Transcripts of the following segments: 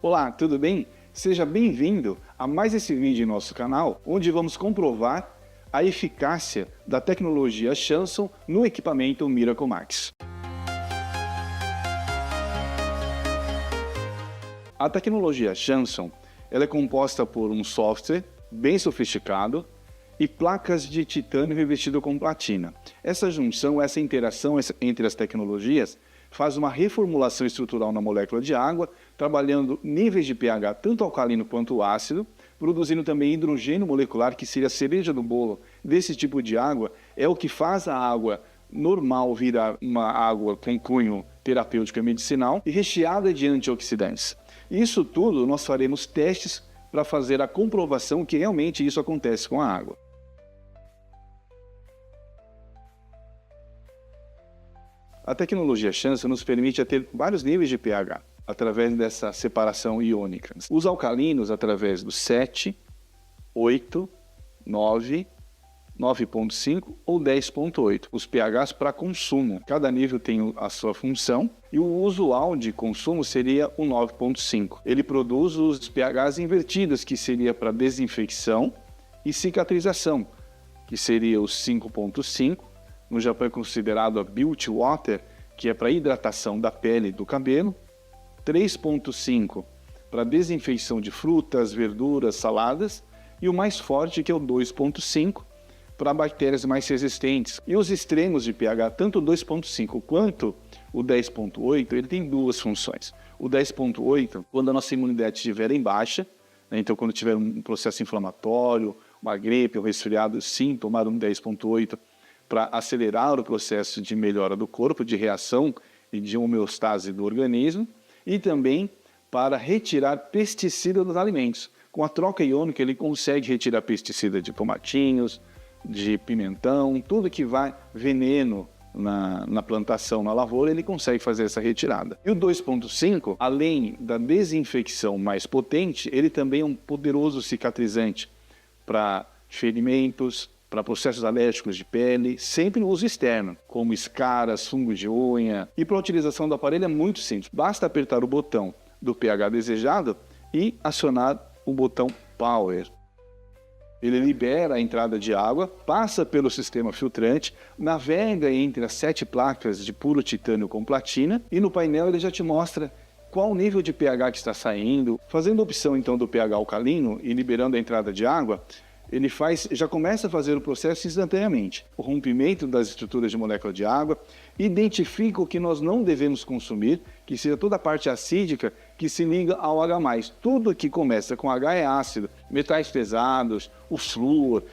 Olá, tudo bem? Seja bem-vindo a mais esse vídeo em nosso canal, onde vamos comprovar a eficácia da tecnologia Chanson no equipamento Miracle Max. A tecnologia Chanson ela é composta por um software bem sofisticado e placas de titânio revestido com platina. Essa junção, essa interação entre as tecnologias faz uma reformulação estrutural na molécula de água, trabalhando níveis de pH tanto alcalino quanto ácido, produzindo também hidrogênio molecular, que seria a cereja do bolo desse tipo de água, é o que faz a água normal virar uma água com cunho terapêutico e medicinal e recheada de antioxidantes. Isso tudo nós faremos testes para fazer a comprovação que realmente isso acontece com a água. A tecnologia Chanson nos permite ter vários níveis de pH, através dessa separação iônica. Os alcalinos através do 7, 8, 9, 9.5 ou 10.8. Os pHs para consumo. Cada nível tem a sua função e o usual de consumo seria o 9.5. Ele produz os pHs invertidos, que seria para desinfecção e cicatrização, que seria o 5.5. No Japão é considerado a Beauty Water, que é para hidratação da pele e do cabelo. 3.5 para desinfeição de frutas, verduras, saladas. E o mais forte, que é o 2.5, para bactérias mais resistentes. E os extremos de pH, tanto o 2.5 quanto o 10.8, ele tem duas funções. O 10.8, quando a nossa imunidade estiver em baixa, né, então quando tiver um processo inflamatório, uma gripe, um resfriado, sim, tomar um 10.8 para acelerar o processo de melhora do corpo, de reação e de homeostase do organismo, e também para retirar pesticida dos alimentos. Com a troca iônica ele consegue retirar pesticida de tomatinhos, de pimentão, tudo que vai veneno na plantação, na lavoura, ele consegue fazer essa retirada. E o 2.5, além da desinfecção mais potente, ele também é um poderoso cicatrizante para ferimentos, para processos alérgicos de pele, sempre no uso externo, como escaras, fungos de unha. E para a utilização do aparelho é muito simples, basta apertar o botão do pH desejado e acionar o botão Power. Ele libera a entrada de água, passa pelo sistema filtrante, navega entre as 7 placas de puro titânio com platina e no painel ele já te mostra qual o nível de pH que está saindo. Fazendo a opção então do pH alcalino e liberando a entrada de água, ele já começa a fazer o processo instantaneamente. O rompimento das estruturas de molécula de água, identifica o que nós não devemos consumir, que seja toda a parte acídica que se liga ao H+. Tudo que começa com H é ácido, metais pesados, o flúor.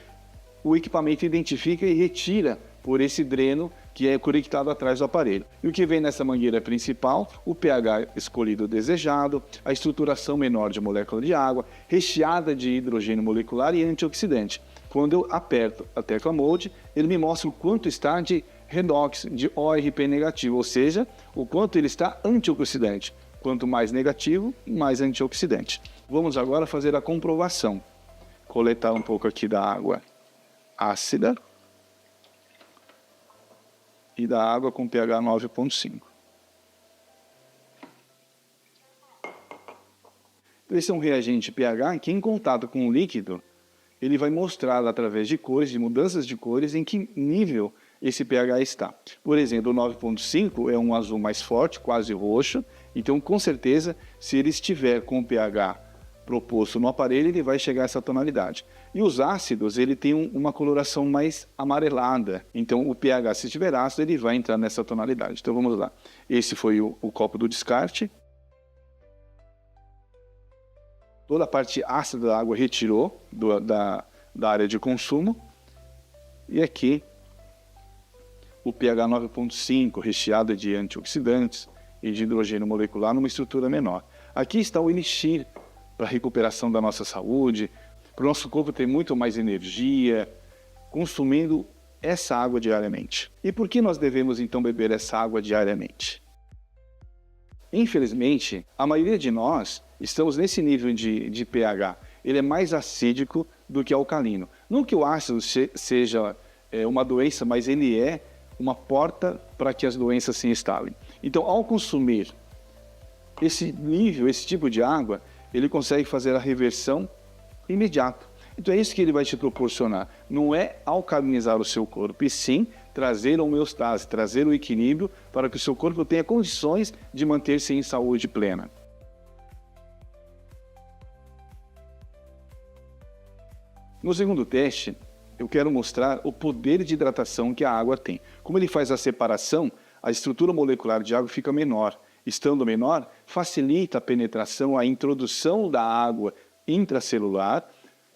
O equipamento identifica e retira por esse dreno que é conectado atrás do aparelho. E o que vem nessa mangueira principal, o pH escolhido desejado, a estruturação menor de molécula de água, recheada de hidrogênio molecular e antioxidante. Quando eu aperto a tecla Mode, ele me mostra o quanto está de redox, de ORP negativo, ou seja, o quanto ele está antioxidante. Quanto mais negativo, mais antioxidante. Vamos agora fazer a comprovação. Coletar um pouco aqui da água ácida e da água com pH 9.5. Esse é um reagente pH que, em contato com o líquido, ele vai mostrar através de cores, de mudanças de cores, em que nível esse pH está. Por exemplo, o 9.5 é um azul mais forte, quase roxo, então com certeza, se ele estiver com o pH proposto no aparelho, ele vai chegar a essa tonalidade. E os ácidos, ele tem uma coloração mais amarelada. Então o pH, se estiver ácido, ele vai entrar nessa tonalidade. Então vamos lá. Esse foi o copo do descarte. Toda a parte ácida da água retirou da área de consumo. E aqui o pH 9.5, recheado de antioxidantes e de hidrogênio molecular numa estrutura menor. Aqui está o elixir para a recuperação da nossa saúde, para o nosso corpo ter muito mais energia, consumindo essa água diariamente. E por que nós devemos então beber essa água diariamente? Infelizmente, a maioria de nós estamos nesse nível de pH. Ele é mais acídico do que alcalino. Não que o ácido seja uma doença, mas ele é uma porta para que as doenças se instalem. Então, ao consumir Esse nível, esse tipo de água, ele consegue fazer a reversão imediata. Então é isso que ele vai te proporcionar. Não é alcalinizar o seu corpo, e sim trazer a homeostase, trazer o equilíbrio para que o seu corpo tenha condições de manter-se em saúde plena. No segundo teste, eu quero mostrar o poder de hidratação que a água tem. Como ele faz a separação, a estrutura molecular de água fica menor. Estando menor, facilita a penetração, a introdução da água intracelular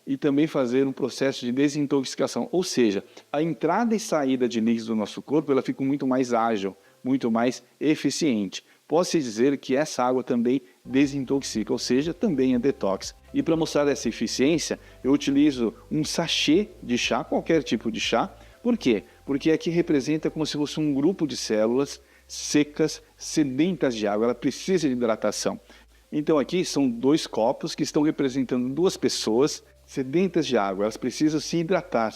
e também fazer um processo de desintoxicação. Ou seja, a entrada e saída de líquidos do nosso corpo ela fica muito mais ágil, muito mais eficiente. Posso dizer que essa água também desintoxica, ou seja, também é detox. E para mostrar essa eficiência, eu utilizo um sachê de chá, qualquer tipo de chá. Por quê? Porque aqui representa como se fosse um grupo de células secas, sedentas de água, ela precisa de hidratação. Então aqui são 2 copos que estão representando 2 pessoas sedentas de água, elas precisam se hidratar.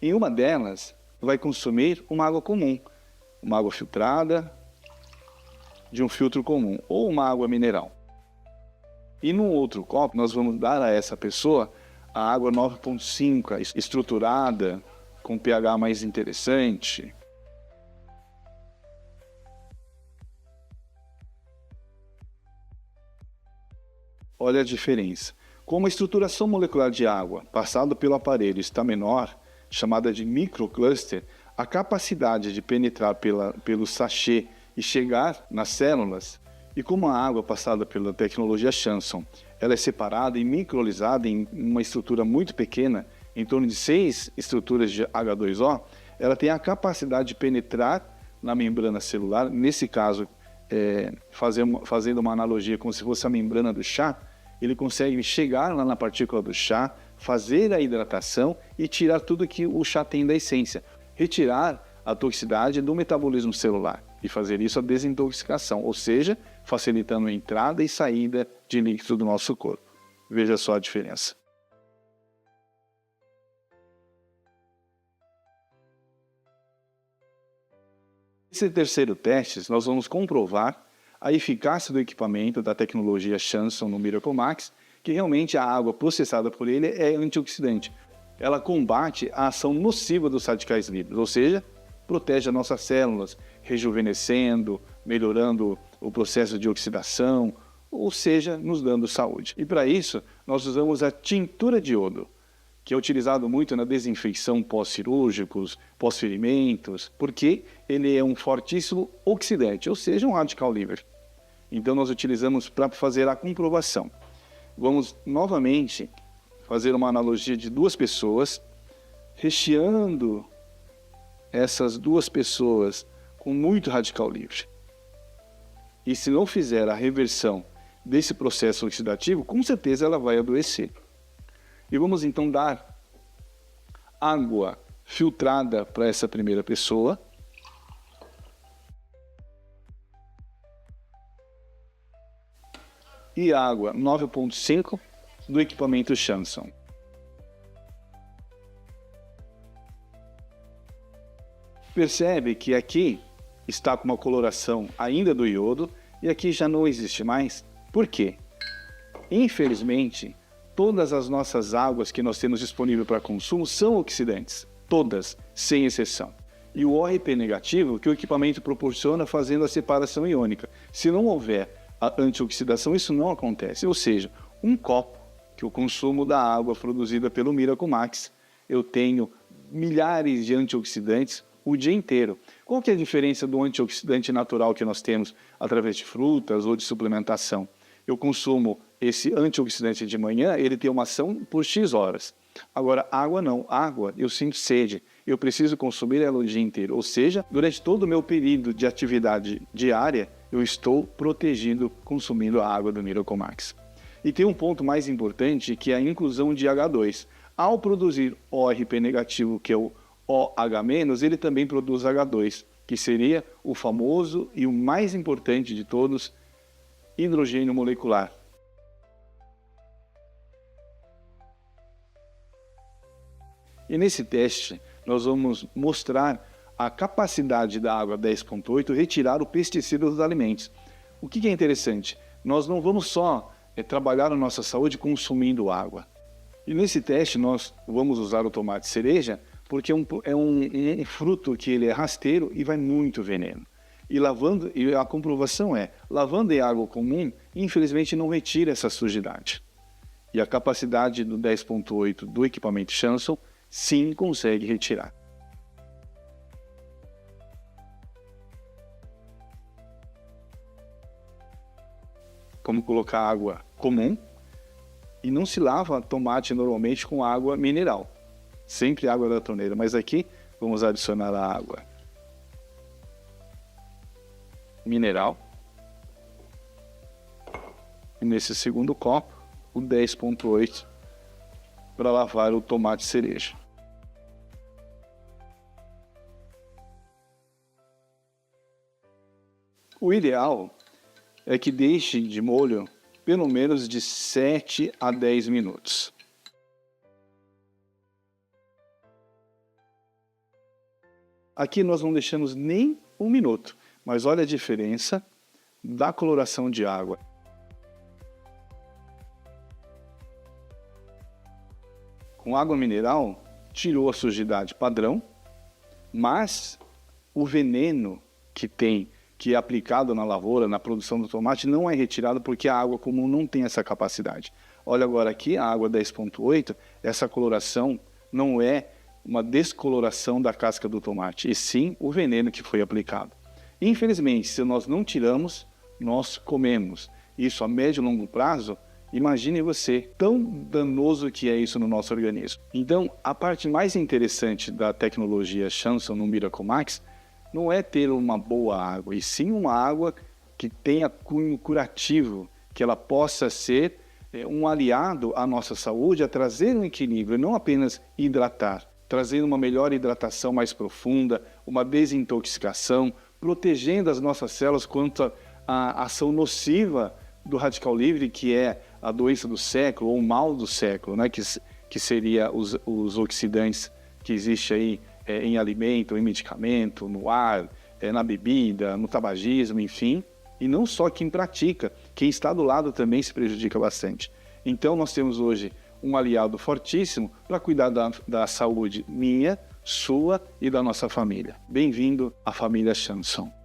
Em uma delas vai consumir uma água comum, uma água filtrada, de um filtro comum, ou uma água mineral. E no outro copo nós vamos dar a essa pessoa a água 9,5, estruturada, com pH mais interessante. Olha a diferença. Como a estruturação molecular de água passada pelo aparelho está menor, chamada de microcluster, a capacidade de penetrar pelo sachê e chegar nas células, e como a água passada pela tecnologia Chanson, ela é separada e microlizada em uma estrutura muito pequena, em torno de 6 estruturas de H2O, ela tem a capacidade de penetrar na membrana celular, nesse caso, fazendo uma analogia como se fosse a membrana do chá, ele consegue chegar lá na partícula do chá, fazer a hidratação e tirar tudo que o chá tem da essência, retirar a toxicidade do metabolismo celular e fazer isso a desintoxicação, ou seja, facilitando a entrada e saída de líquido do nosso corpo. Veja só a diferença. Nesse terceiro teste, nós vamos comprovar a eficácia do equipamento da tecnologia Chanson no Miracle Max, que realmente a água processada por ele é antioxidante. Ela combate a ação nociva dos radicais livres, ou seja, protege as nossas células, rejuvenescendo, melhorando o processo de oxidação, ou seja, nos dando saúde. E para isso, nós usamos a tintura de iodo, que é utilizado muito na desinfecção pós-cirúrgicos, pós-ferimentos, porque ele é um fortíssimo oxidante, ou seja, um radical livre. Então nós utilizamos para fazer a comprovação. Vamos novamente fazer uma analogia de 2 pessoas, recheando essas 2 pessoas com muito radical livre. E se não fizer a reversão desse processo oxidativo, com certeza ela vai adoecer. E vamos então dar água filtrada para essa primeira pessoa. E água 9,5 do equipamento Chanson. Percebe que aqui está com uma coloração ainda do iodo e aqui já não existe mais. Por quê? Infelizmente, todas as nossas águas que nós temos disponível para consumo são oxidantes, todas, sem exceção. E o ORP negativo que o equipamento proporciona fazendo a separação iônica. Se não houver a antioxidação, isso não acontece. Ou seja, um copo que eu consumo da água produzida pelo Miracle Max, eu tenho milhares de antioxidantes o dia inteiro. Qual que é a diferença do antioxidante natural que nós temos através de frutas ou de suplementação? Eu consumo esse antioxidante de manhã, ele tem uma ação por X horas. Agora, água não. Água, eu sinto sede. Eu preciso consumir ela o dia inteiro. Ou seja, durante todo o meu período de atividade diária, eu estou protegido, consumindo a água do Miracle Max. E tem um ponto mais importante, que é a inclusão de H2. Ao produzir ORP negativo, que é o OH-, ele também produz H2, que seria o famoso e o mais importante de todos, hidrogênio molecular. E nesse teste, nós vamos mostrar a capacidade da água 10,8 retirar o pesticida dos alimentos. O que é interessante? nós não vamos só trabalhar a nossa saúde consumindo água. E nesse teste nós vamos usar o tomate cereja porque é um fruto que ele é rasteiro e vai muito veneno. E a comprovação é, lavando em água comum, infelizmente não retira essa sujidade. E a capacidade do 10.8 do equipamento Chanson, sim, consegue retirar. Como colocar água comum, e não se lava tomate normalmente com água mineral. Sempre água da torneira, mas aqui vamos adicionar a água mineral. E nesse segundo copo, o 10.8 para lavar o tomate cereja. O ideal é que deixe de molho pelo menos de 7 a 10 minutos. Aqui nós não deixamos nem um minuto, mas olha a diferença da coloração de água. Com água mineral, tirou a sujidade padrão, mas o veneno que é aplicado na lavoura, na produção do tomate, não é retirado porque a água comum não tem essa capacidade. Olha agora aqui, a água 10.8, essa coloração não é uma descoloração da casca do tomate, e sim o veneno que foi aplicado. Infelizmente, se nós não tiramos, nós comemos. Isso a médio e longo prazo, imagine você, tão danoso que é isso no nosso organismo. Então, a parte mais interessante da tecnologia Chanson no Miracle Max não é ter uma boa água, e sim uma água que tenha cunho curativo, que ela possa ser um aliado à nossa saúde, a trazer um equilíbrio, não apenas hidratar, trazendo uma melhor hidratação mais profunda, uma desintoxicação, protegendo as nossas células contra a ação nociva do radical livre, que é a doença do século, ou o mal do século, né? que seria os oxidantes que existem aí em alimento, em medicamento, no ar, na bebida, no tabagismo, enfim. E não só quem pratica, quem está do lado também se prejudica bastante. Então nós temos hoje um aliado fortíssimo para cuidar da saúde minha, sua e da nossa família. Bem-vindo à família Chanson.